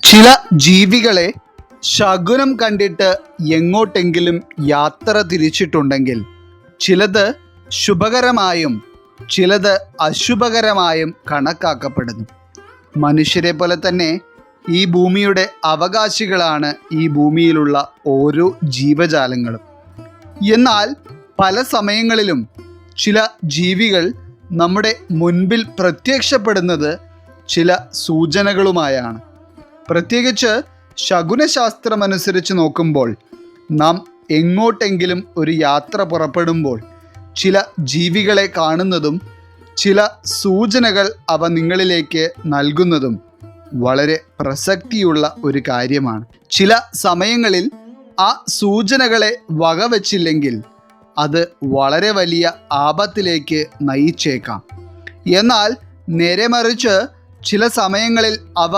ചില ജീവികളെ ശകുനം കണ്ടിട്ട് എങ്ങോട്ടെങ്കിലും യാത്ര തിരിച്ചിട്ടുണ്ടെങ്കിൽ ചിലത് ശുഭകരമായും ചിലത് അശുഭകരമായും കണക്കാക്കപ്പെടുന്നു. മനുഷ്യരെ പോലെ തന്നെ ഈ ഭൂമിയുടെ അവകാശികളാണ് ഈ ഭൂമിയിലുള്ള ഓരോ ജീവജാലങ്ങളും. എന്നാൽ പല സമയങ്ങളിലും ചില ജീവികൾ നമ്മുടെ മുൻപിൽ പ്രത്യക്ഷപ്പെടുന്നത് ചില സൂചനകളുമായാണ്. പ്രത്യേകിച്ച് ശകുനശാസ്ത്രമനുസരിച്ച് നോക്കുമ്പോൾ നാം എങ്ങോട്ടെങ്കിലും ഒരു യാത്ര പുറപ്പെടുമ്പോൾ ചില ജീവികളെ കാണുന്നതും ചില സൂചനകൾ അവ നിങ്ങളിലേക്ക് നൽകുന്നതും വളരെ പ്രസക്തിയുള്ള ഒരു കാര്യമാണ്. ചില സമയങ്ങളിൽ ആ സൂചനകളെ വകവച്ചില്ലെങ്കിൽ അത് വളരെ വലിയ ആപത്തിലേക്ക് നയിച്ചേക്കാം. എന്നാൽ നേരെ മറിച്ച് ചില സമയങ്ങളിൽ അവ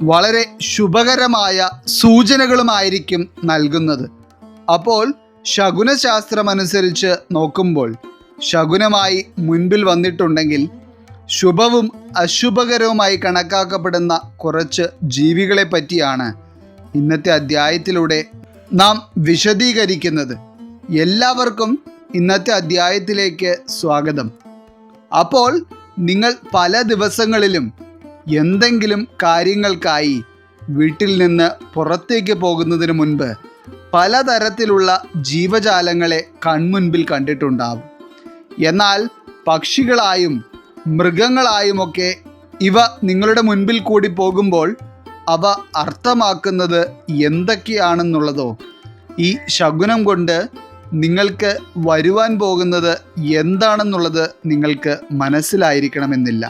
വളരെ ശുഭകരമായ സൂചനകളുമായിരിക്കും നൽകുന്നത്. അപ്പോൾ ശകുനശാസ്ത്രമനുസരിച്ച് നോക്കുമ്പോൾ ശകുനമായി മുൻപിൽ വന്നിട്ടുണ്ടെങ്കിൽ ശുഭവും അശുഭകരവുമായി കണക്കാക്കപ്പെടുന്ന കുറച്ച് ജീവികളെ പറ്റിയാണ് ഇന്നത്തെ അധ്യായത്തിലൂടെ നാം വിശദീകരിക്കുന്നത്. എല്ലാവർക്കും ഇന്നത്തെ അധ്യായത്തിലേക്ക് സ്വാഗതം. അപ്പോൾ നിങ്ങൾ പല ദിവസങ്ങളിലും എന്തെങ്കിലും കാര്യങ്ങൾക്കായി വീട്ടിൽ നിന്ന് പുറത്തേക്ക് പോകുന്നതിന് മുൻപ് പലതരത്തിലുള്ള ജീവജാലങ്ങളെ കൺമുൻപിൽ കണ്ടിട്ടുണ്ടാവും. എന്നാൽ പക്ഷികളായും മൃഗങ്ങളായുമൊക്കെ ഇവ നിങ്ങളുടെ മുൻപിൽ കൂടി പോകുമ്പോൾ അവ അർത്ഥമാക്കുന്നത് എന്തൊക്കെയാണെന്നുള്ളതോ ഈ ശകുനം കൊണ്ട് നിങ്ങൾക്ക് വരുവാൻ പോകുന്നത് എന്താണെന്നുള്ളത് നിങ്ങൾക്ക് മനസ്സിലായിരിക്കണമെന്നില്ല.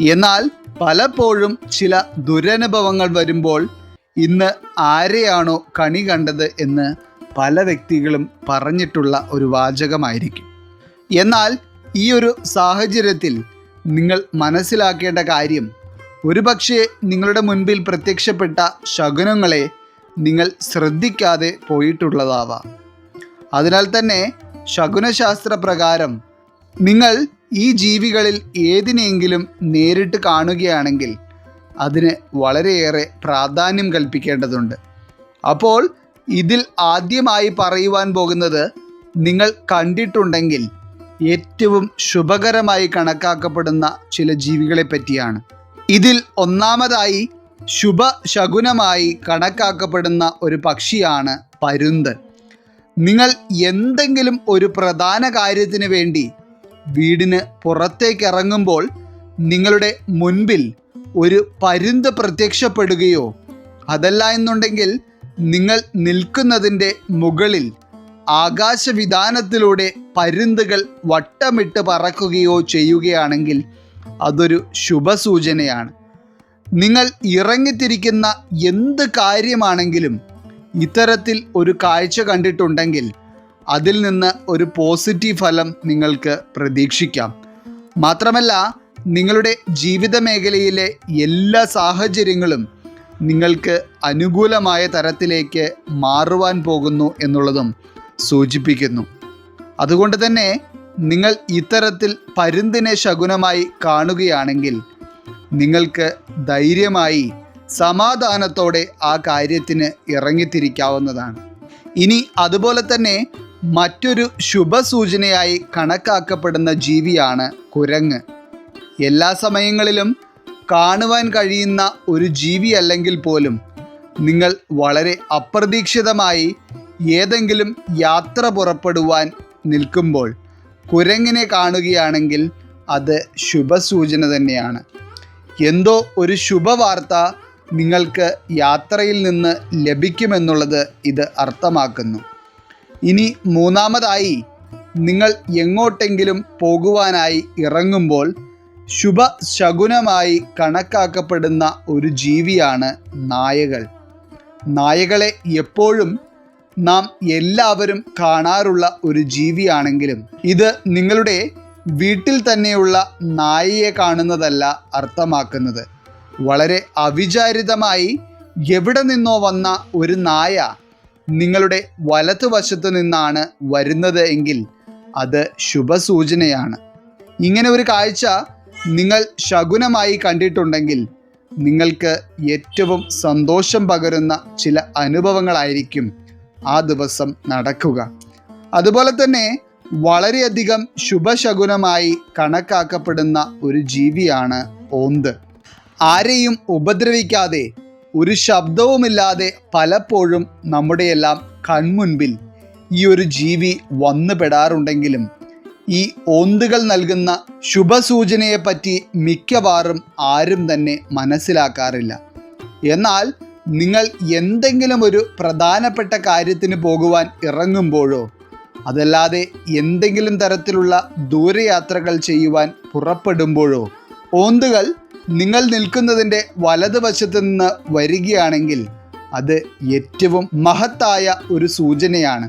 എന്നാൽ പലപ്പോഴും ചില ദുരനുഭവങ്ങൾ വരുമ്പോൾ ഇന്ന് ആരെയാണോ കണി കണ്ടത് എന്ന് പല വ്യക്തികളും പറഞ്ഞിട്ടുള്ള ഒരു വാചകമായിരിക്കും. എന്നാൽ ഈ ഒരു സാഹചര്യത്തിൽ നിങ്ങൾ മനസ്സിലാക്കേണ്ട കാര്യം, ഒരുപക്ഷെ നിങ്ങളുടെ മുൻപിൽ പ്രത്യക്ഷപ്പെട്ട ശകുനങ്ങളെ നിങ്ങൾ ശ്രദ്ധിക്കാതെ പോയിട്ടുള്ളതാവാം. അതിനാൽ തന്നെ ശകുനശാസ്ത്ര പ്രകാരം നിങ്ങൾ ഈ ജീവികളിൽ ഏതിനെങ്കിലും നേരിട്ട് കാണുകയാണെങ്കിൽ അതിന് വളരെയേറെ പ്രാധാന്യം കൽപ്പിക്കേണ്ടതുണ്ട്. അപ്പോൾ ഇതിൽ ആദ്യമായി പറയുവാൻ പോകുന്നത്, നിങ്ങൾ കണ്ടിട്ടുണ്ടെങ്കിൽ ഏറ്റവും ശുഭകരമായി കണക്കാക്കപ്പെടുന്ന ചില ജീവികളെ പറ്റിയാണ്. ഇതിൽ ഒന്നാമതായി ശുഭശകുനമായി കണക്കാക്കപ്പെടുന്ന ഒരു പക്ഷിയാണ് പരുന്ത്. നിങ്ങൾ എന്തെങ്കിലും ഒരു പ്രധാന കാര്യത്തിന് വേണ്ടി വീടിന് പുറത്തേക്ക് ഇറങ്ങുമ്പോൾ നിങ്ങളുടെ മുൻപിൽ ഒരു പരുന്ത് പ്രത്യക്ഷപ്പെടുകയോ അതല്ല എന്നുണ്ടെങ്കിൽ നിങ്ങൾ നിൽക്കുന്നതിൻ്റെ മുകളിൽ ആകാശവിതാനത്തിലൂടെ പരുന്തുകൾ വട്ടമിട്ട് പറക്കുകയോ ചെയ്യുകയാണെങ്കിൽ അതൊരു ശുഭസൂചനയാണ്. നിങ്ങൾ ഇറങ്ങിത്തിരിക്കുന്ന എന്ത് കാര്യമാണെങ്കിലും ഇത്തരത്തിൽ ഒരു കാഴ്ച കണ്ടിട്ടുണ്ടെങ്കിൽ അതിൽ നിന്ന് ഒരു പോസിറ്റീവ് ഫലം നിങ്ങൾക്ക് പ്രതീക്ഷിക്കാം. മാത്രമല്ല, നിങ്ങളുടെ ജീവിത മേഖലയിലെ എല്ലാ സാഹചര്യങ്ങളും നിങ്ങൾക്ക് അനുകൂലമായ തരത്തിലേക്ക് മാറുവാൻ പോകുന്നു എന്നുള്ളതും സൂചിപ്പിക്കുന്നു. അതുകൊണ്ട് തന്നെ നിങ്ങൾ ഇത്തരത്തിൽ പരുന്തിനെ ശകുനമായി കാണുകയാണെങ്കിൽ നിങ്ങൾക്ക് ധൈര്യമായി സമാധാനത്തോടെ ആ കാര്യത്തിന് ഇറങ്ങിത്തിരിക്കാവുന്നതാണ്. ഇനി അതുപോലെ തന്നെ മറ്റൊരു ശുഭസൂചനയായി കണക്കാക്കപ്പെടുന്ന ജീവിയാണ് കുരങ്ങ്. എല്ലാ സമയങ്ങളിലും കാണുവാൻ കഴിയുന്ന ഒരു ജീവി അല്ലെങ്കിൽ പോലും നിങ്ങൾ വളരെ അപ്രതീക്ഷിതമായി ഏതെങ്കിലും യാത്ര പുറപ്പെടുവാൻ നിൽക്കുമ്പോൾ കുരങ്ങിനെ കാണുകയാണെങ്കിൽ അത് ശുഭസൂചന തന്നെയാണ്. എന്തോ ഒരു ശുഭവാർത്ത നിങ്ങൾക്ക് യാത്രയിൽ നിന്ന് ലഭിക്കുമെന്നുള്ളത് ഇത് അർത്ഥമാക്കുന്നു. ഇനി മൂന്നാമതായി, നിങ്ങൾ എങ്ങോട്ടെങ്കിലും പോകുവാനായി ഇറങ്ങുമ്പോൾ ശുഭശകുനമായി കണക്കാക്കപ്പെടുന്ന ഒരു ജീവിയാണ് നായകൾ. നായകളെ എപ്പോഴും നാം എല്ലാവരും കാണാറുള്ള ഒരു ജീവിയാണെങ്കിലും ഇത് നിങ്ങളുടെ വീട്ടിൽ തന്നെയുള്ള നായയെ കാണുന്നതല്ല അർത്ഥമാക്കുന്നത്. വളരെ അവിചാരിതമായി എവിടെ നിന്നോ വന്ന ഒരു നായ നിങ്ങളുടെ വലതുവശത്ത് നിന്നാണ് വരുന്നത് എങ്കിൽ അത് ശുഭസൂചനയാണ്. ഇങ്ങനെ ഒരു കാഴ്ച നിങ്ങൾ ശകുനമായി കണ്ടിട്ടുണ്ടെങ്കിൽ നിങ്ങൾക്ക് ഏറ്റവും സന്തോഷം പകരുന്ന ചില അനുഭവങ്ങളായിരിക്കും ആ ദിവസം നടക്കുക. അതുപോലെ തന്നെ വളരെയധികം ശുഭശകുനമായി കണക്കാക്കപ്പെടുന്ന ഒരു ജീവിയാണ് ഓന്ത്. ആരെയും ഉപദ്രവിക്കാതെ ഒരു ശബ്ദവുമില്ലാതെ പലപ്പോഴും നമ്മുടെയെല്ലാം കൺമുൻപിൽ ഈ ഒരു ജീവി വന്നു പെടാറുണ്ടെങ്കിലും ഈ ഓന്തുകൾ നൽകുന്ന ശുഭസൂചനയെപ്പറ്റി മിക്കവാറും ആരും തന്നെ മനസ്സിലാക്കാറില്ല. എന്നാൽ നിങ്ങൾ എന്തെങ്കിലും ഒരു പ്രധാനപ്പെട്ട കാര്യത്തിന് പോകുവാൻ ഇറങ്ങുമ്പോഴോ അതല്ലാതെ എന്തെങ്കിലും തരത്തിലുള്ള ദൂരയാത്രകൾ ചെയ്യുവാൻ പുറപ്പെടുമ്പോഴോ ഓന്തുകൾ നിങ്ങൾ നിൽക്കുന്നതിൻ്റെ വലതുവശത്ത് നിന്ന് വരികയാണെങ്കിൽ അത് ഏറ്റവും മഹത്തായ ഒരു സൂചനയാണ്.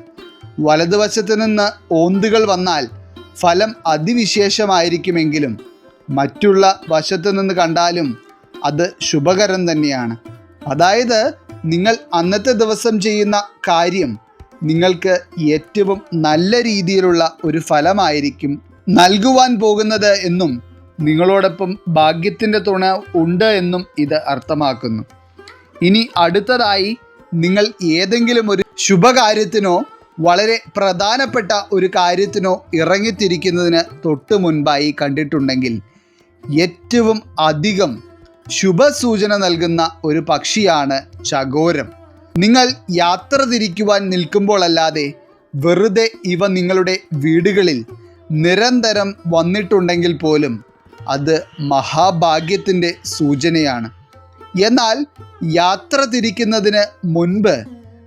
വലതുവശത്ത് നിന്ന് ഓന്തുകൾ വന്നാൽ ഫലം അതിവിശേഷമായിരിക്കുമെങ്കിലും മറ്റുള്ള വശത്ത് നിന്ന് കണ്ടാലും അത് ശുഭകരം തന്നെയാണ്. അതായത് നിങ്ങൾ അന്നത്തെ ദിവസം ചെയ്യുന്ന കാര്യം നിങ്ങൾക്ക് ഏറ്റവും നല്ല രീതിയിലുള്ള ഒരു ഫലമായിരിക്കും നൽകുവാൻ പോകുന്നത് എന്നും നിങ്ങളോടൊപ്പം ഭാഗ്യത്തിൻ്റെ തുണ ഉണ്ട് എന്നും ഇത് അർത്ഥമാക്കുന്നു. ഇനി അടുത്തതായി നിങ്ങൾ ഏതെങ്കിലും ഒരു ശുഭകാര്യത്തിനോ വളരെ പ്രധാനപ്പെട്ട ഒരു കാര്യത്തിനോ ഇറങ്ങിത്തിരിക്കുന്നതിന് തൊട്ട് മുൻപായി കണ്ടിട്ടുണ്ടെങ്കിൽ ഏറ്റവും അധികം ശുഭസൂചന നൽകുന്ന ഒരു പക്ഷിയാണ് ചകോരം. നിങ്ങൾ യാത്ര തിരിക്കുവാൻ നിൽക്കുമ്പോഴല്ലാതെ വെറുതെ ഇവ നിങ്ങളുടെ വീടുകളിൽ നിരന്തരം വന്നിട്ടുണ്ടെങ്കിൽ പോലും അത് മഹാഭാഗ്യത്തിൻ്റെ സൂചനയാണ്. എന്നാൽ യാത്ര തിരിക്കുന്നതിന് മുൻപ്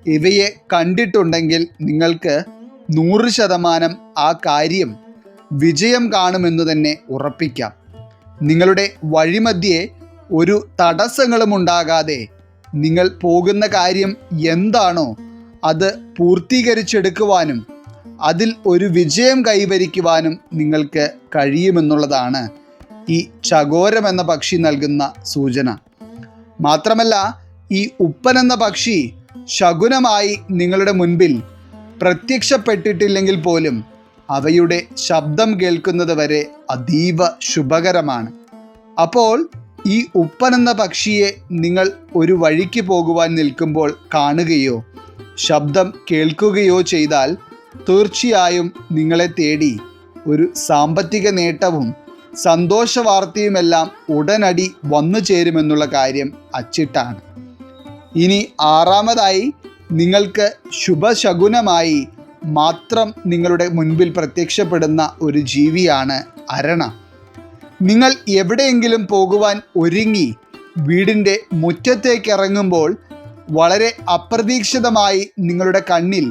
ഇവയെ കണ്ടിട്ടുണ്ടെങ്കിൽ നിങ്ങൾക്ക് 100% ആ കാര്യം വിജയം കാണുമെന്ന് തന്നെ ഉറപ്പിക്കാം. നിങ്ങളുടെ വഴിമധ്യേ ഒരു തടസ്സങ്ങളും ഉണ്ടാകാതെ നിങ്ങൾ പോകുന്ന കാര്യം എന്താണോ അത് പൂർത്തീകരിച്ചെടുക്കുവാനും അതിൽ ഒരു വിജയം കൈവരിക്കുവാനും നിങ്ങൾക്ക് കഴിയുമെന്നുള്ളതാണ് ഈ ചകോരം എന്ന പക്ഷി നൽകുന്ന സൂചന. മാത്രമല്ല ഈ ഉപ്പൻ എന്ന പക്ഷി ശകുനമായി നിങ്ങളുടെ മുൻപിൽ പ്രത്യക്ഷപ്പെട്ടിട്ടില്ലെങ്കിൽ പോലും അവയുടെ ശബ്ദം കേൾക്കുന്നത് വരെ അതീവ ശുഭകരമാണ്. അപ്പോൾ ഈ ഉപ്പൻ എന്ന പക്ഷിയെ നിങ്ങൾ ഒരു വഴിക്ക് പോകുവാൻ നിൽക്കുമ്പോൾ കാണുകയോ ശബ്ദം കേൾക്കുകയോ ചെയ്താൽ തീർച്ചയായും നിങ്ങളെ തേടി ഒരു സാമ്പത്തിക നേട്ടവും സന്തോഷ വാർത്തയുമെല്ലാം ഉടനടി വന്നു ചേരുമെന്നുള്ള കാര്യം അച്ചിട്ടാണ്. ഇനി ആറാമതായി നിങ്ങൾക്ക് ശുഭശകുനമായി മാത്രം നിങ്ങളുടെ മുൻപിൽ പ്രത്യക്ഷപ്പെടുന്ന ഒരു ജീവിയാണ് അരണ. നിങ്ങൾ എവിടെയെങ്കിലും പോകുവാൻ ഒരുങ്ങി വീടിൻ്റെ മുറ്റത്തേക്ക് ഇറങ്ങുമ്പോൾ വളരെ അപ്രതീക്ഷിതമായി നിങ്ങളുടെ കണ്ണിൽ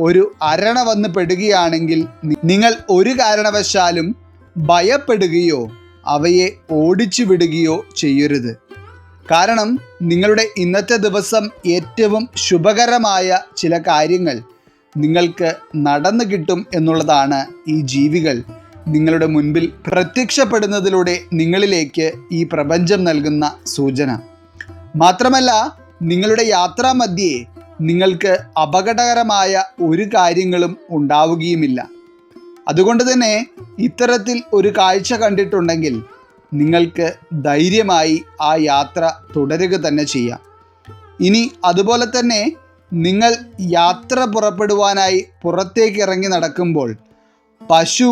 ഒരു അരണ വന്ന് പെടുകയാണെങ്കിൽ നിങ്ങൾ ഒരു കാരണവശാലും ഭയപ്പെടുകയോ അവയെ ഓടിച്ചു വിടുകയോ ചെയ്യരുത്. കാരണം നിങ്ങളുടെ ഇന്നത്തെ ദിവസം ഏറ്റവും ശുഭകരമായ ചില കാര്യങ്ങൾ നിങ്ങൾക്ക് നടന്നു കിട്ടും എന്നുള്ളതാണ് ഈ ജീവികൾ നിങ്ങളുടെ മുൻപിൽ പ്രത്യക്ഷപ്പെടുന്നതിലൂടെ നിങ്ങളിലേക്ക് ഈ പ്രപഞ്ചം നൽകുന്ന സൂചന. മാത്രമല്ല നിങ്ങളുടെ യാത്രാമധ്യേ നിങ്ങൾക്ക് അപകടകരമായ ഒരു കാര്യങ്ങളും ഉണ്ടാവുകയുമില്ല. അതുകൊണ്ട് തന്നെ ഇത്തരത്തിൽ ഒരു കാഴ്ച കണ്ടിട്ടുണ്ടെങ്കിൽ നിങ്ങൾക്ക് ധൈര്യമായി ആ യാത്ര തുടരുക തന്നെ ചെയ്യാം. ഇനി അതുപോലെ തന്നെ നിങ്ങൾ യാത്ര പുറപ്പെടുവാനായി പുറത്തേക്ക് ഇറങ്ങി നടക്കുമ്പോൾ പശു,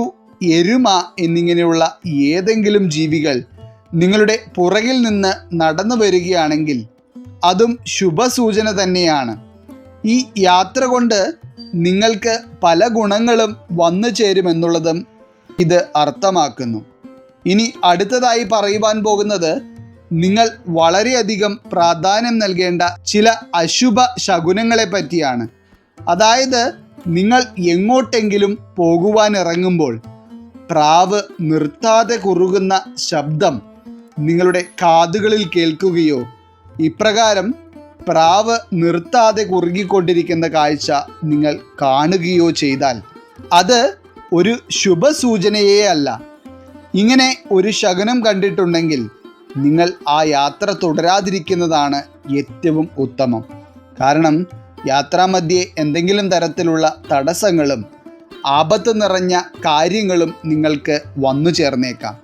എരുമ എന്നിങ്ങനെയുള്ള ഏതെങ്കിലും ജീവികൾ നിങ്ങളുടെ പുറകിൽ നിന്ന് നടന്നു വരികയാണെങ്കിൽ അതും ശുഭസൂചന തന്നെയാണ്. ഈ യാത്ര കൊണ്ട് നിങ്ങൾക്ക് പല ഗുണങ്ങളും വന്നു ചേരുമെന്നുള്ളതും ഇത് അർത്ഥമാക്കുന്നു. ഇനി അടുത്തതായി പറയുവാൻ പോകുന്നത് നിങ്ങൾ വളരെയധികം പ്രാധാന്യം നൽകേണ്ട ചില അശുഭ ശകുനങ്ങളെ പറ്റിയാണ്. അതായത് നിങ്ങൾ എങ്ങോട്ടെങ്കിലും പോകുവാൻ ഇറങ്ങുമ്പോൾ പ്രാവ് നിർത്താതെ കുറുകുന്ന ശബ്ദം നിങ്ങളുടെ കാതുകളിൽ കേൾക്കുകയോ ഇപ്രകാരം പ്രാവ് നിർത്താതെ കുറുകിക്കൊണ്ടിരിക്കുന്ന കാഴ്ച നിങ്ങൾ കാണുകയോ ചെയ്താൽ അത് ഒരു ശുഭസൂചനയേ അല്ല. ഇങ്ങനെ ഒരു ശകുനം കണ്ടിട്ടുണ്ടെങ്കിൽ നിങ്ങൾ ആ യാത്ര തുടരാതിരിക്കുന്നതാണ് ഏറ്റവും ഉത്തമം. കാരണം യാത്രാമധ്യേ എന്തെങ്കിലും തരത്തിലുള്ള തടസ്സങ്ങളും ആപത്ത് നിറഞ്ഞ കാര്യങ്ങളും നിങ്ങൾക്ക് വന്നു ചേർന്നേക്കാം.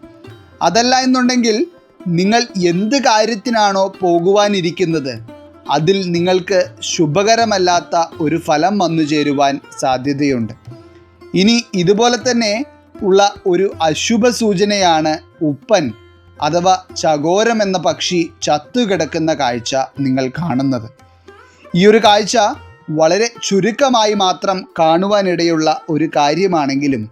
അതല്ല എന്നുണ്ടെങ്കിൽ നിങ്ങൾ എന്ത് കാര്യത്തിനാണോ പോകുവാനിരിക്കുന്നത് അതിൽ നിങ്ങൾക്ക് ശുഭകരമല്ലാത്ത ഒരു ഫലം വന്നു ചേരുവാൻ സാധ്യതയുണ്ട്. ഇനി ഇതുപോലെ തന്നെ ഉള്ള ഒരു അശുഭ സൂചനയാണ് ഉപ്പൻ അഥവാ ചകോരം എന്ന പക്ഷി ചത്തുകിടക്കുന്ന കാഴ്ച നിങ്ങൾ കാണുന്നത്. ഈ ഒരു കാഴ്ച വളരെ ചുരുക്കമായി മാത്രം കാണുവാനിടയുള്ള ഒരു കാര്യമാണെങ്കിലും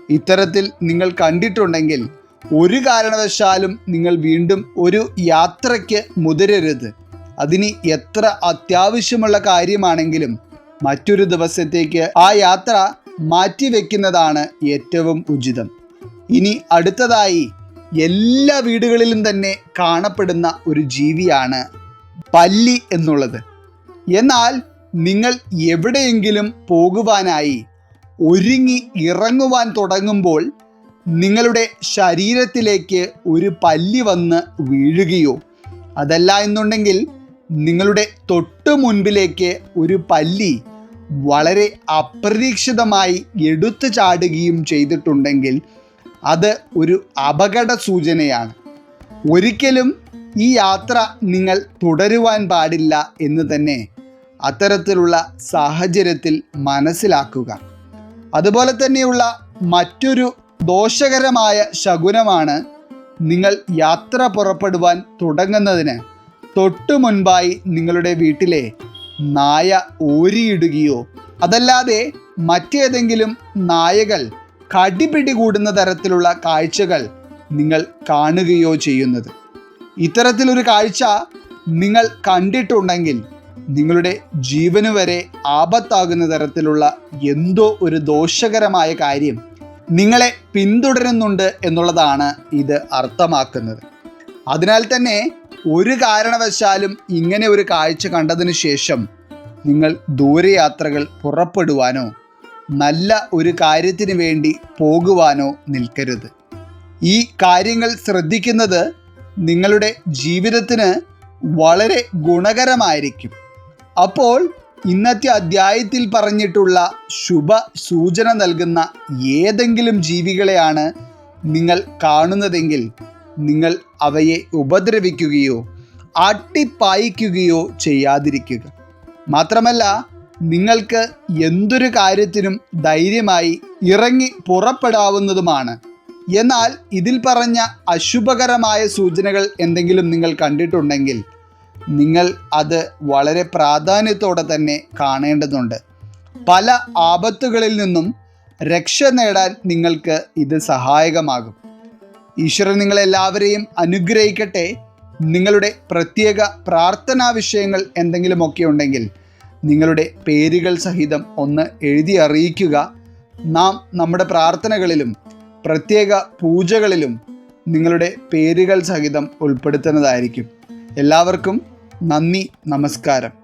ഇത്തരത്തിൽ നിങ്ങൾ കണ്ടിട്ടുണ്ടെങ്കിൽ ഒരു കാരണവശാലും നിങ്ങൾ വീണ്ടും ഒരു യാത്രയ്ക്ക് മുതിരരുത്. അതിന് എത്ര അത്യാവശ്യമുള്ള കാര്യമാണെങ്കിലും മറ്റൊരു ദിവസത്തേക്ക് ആ യാത്ര മാറ്റിവെക്കുന്നതാണ് ഏറ്റവും ഉചിതം. ഇനി അടുത്തതായി എല്ലാ വീടുകളിലും തന്നെ കാണപ്പെടുന്ന ഒരു ജീവിയാണ് പല്ലി എന്നുള്ളത്. എന്നാൽ നിങ്ങൾ എവിടെയെങ്കിലും പോകുവാനായി ഒരുങ്ങി ഇറങ്ങുവാൻ തുടങ്ങുമ്പോൾ നിങ്ങളുടെ ശരീരത്തിലേക്ക് ഒരു പല്ലി വന്ന് വീഴുകയോ അതല്ല എന്നുണ്ടെങ്കിൽ നിങ്ങളുടെ തൊട്ടു മുൻപിലേക്ക് ഒരു പല്ലി വളരെ അപ്രതീക്ഷിതമായി എടുത്തു ചാടുകയും ചെയ്തിട്ടുണ്ടെങ്കിൽ അത് ഒരു അപകട സൂചനയാണ്. ഒരിക്കലും ഈ യാത്ര നിങ്ങൾ തുടരുവാൻ പാടില്ല എന്ന് തന്നെ അത്തരത്തിലുള്ള സാഹചര്യത്തിൽ മനസ്സിലാക്കുക. അതുപോലെ തന്നെയുള്ള മറ്റൊരു ദോഷകരമായ ശകുനമാണ് നിങ്ങൾ യാത്ര പുറപ്പെടുവാൻ തുടങ്ങുന്നതിന് തൊട്ടു മുൻപായി നിങ്ങളുടെ വീട്ടിലെ നായ ഓരിയിടുകയോ അതല്ലാതെ മറ്റേതെങ്കിലും നായകൾ കടിപിടി കൂടുന്ന തരത്തിലുള്ള കാഴ്ചകൾ നിങ്ങൾ കാണുകയോ ചെയ്യുന്നത്. ഇത്തരത്തിലൊരു കാഴ്ച നിങ്ങൾ കണ്ടിട്ടുണ്ടെങ്കിൽ നിങ്ങളുടെ ജീവന് വരെ ആപത്താകുന്ന തരത്തിലുള്ള എന്തോ ഒരു ദോഷകരമായ കാര്യം നിങ്ങളെ പിന്തുടരുന്നുണ്ട് എന്നുള്ളതാണ് ഇത് അർത്ഥമാക്കുന്നത്. അതിനാൽ തന്നെ ഒരു കാരണവശാലും ഇങ്ങനെ ഒരു കാഴ്ച കണ്ടതിന് ശേഷം നിങ്ങൾ ദൂരയാത്രകൾ പുറപ്പെടുവാനോ നല്ല ഒരു കാര്യത്തിന് വേണ്ടി പോകുവാനോ നിൽക്കരുത്. ഈ കാര്യങ്ങൾ ശ്രദ്ധിക്കുന്നത് നിങ്ങളുടെ ജീവിതത്തിന് വളരെ ഗുണകരമായിരിക്കും. അപ്പോൾ ഇന്നത്തെ അധ്യായത്തിൽ പറഞ്ഞിട്ടുള്ള ശുഭ സൂചന നൽകുന്ന ഏതെങ്കിലും ജീവികളെയാണ് നിങ്ങൾ കാണുന്നതെങ്കിൽ നിങ്ങൾ അവയെ ഉപദ്രവിക്കുകയോ ആട്ടിപ്പായിക്കുകയോ ചെയ്യാതിരിക്കുക. മാത്രമല്ല നിങ്ങൾക്ക് എന്തൊരു കാര്യത്തിനും ധൈര്യമായി ഇറങ്ങി പുറപ്പെടാവുന്നതുമാണ്. എന്നാൽ ഇതിൽ പറഞ്ഞ അശുഭകരമായ സൂചനകൾ എന്തെങ്കിലും നിങ്ങൾ കണ്ടിട്ടുണ്ടെങ്കിൽ നിങ്ങൾ അത് വളരെ പ്രാധാന്യത്തോടെ തന്നെ കാണേണ്ടതുണ്ട്. പല ആപത്തുകളിൽ നിന്നും രക്ഷ നേടാൻ നിങ്ങൾക്ക് ഇത് സഹായകമാകും. ഈശ്വരൻ നിങ്ങളെല്ലാവരെയും അനുഗ്രഹിക്കട്ടെ. നിങ്ങളുടെ പ്രത്യേക പ്രാർത്ഥനാ വിഷയങ്ങൾ എന്തെങ്കിലുമൊക്കെ ഉണ്ടെങ്കിൽ നിങ്ങളുടെ പേരുകൾ സഹിതം ഒന്ന് എഴുതി അറിയിക്കുക. നാം നമ്മുടെ പ്രാർത്ഥനകളിലും പ്രത്യേക പൂജകളിലും നിങ്ങളുടെ പേരുകൾ സഹിതം ഉൾപ്പെടുത്തുന്നതായിരിക്കും. എല്ലാവർക്കും നന്ദി, നമസ്കാരം.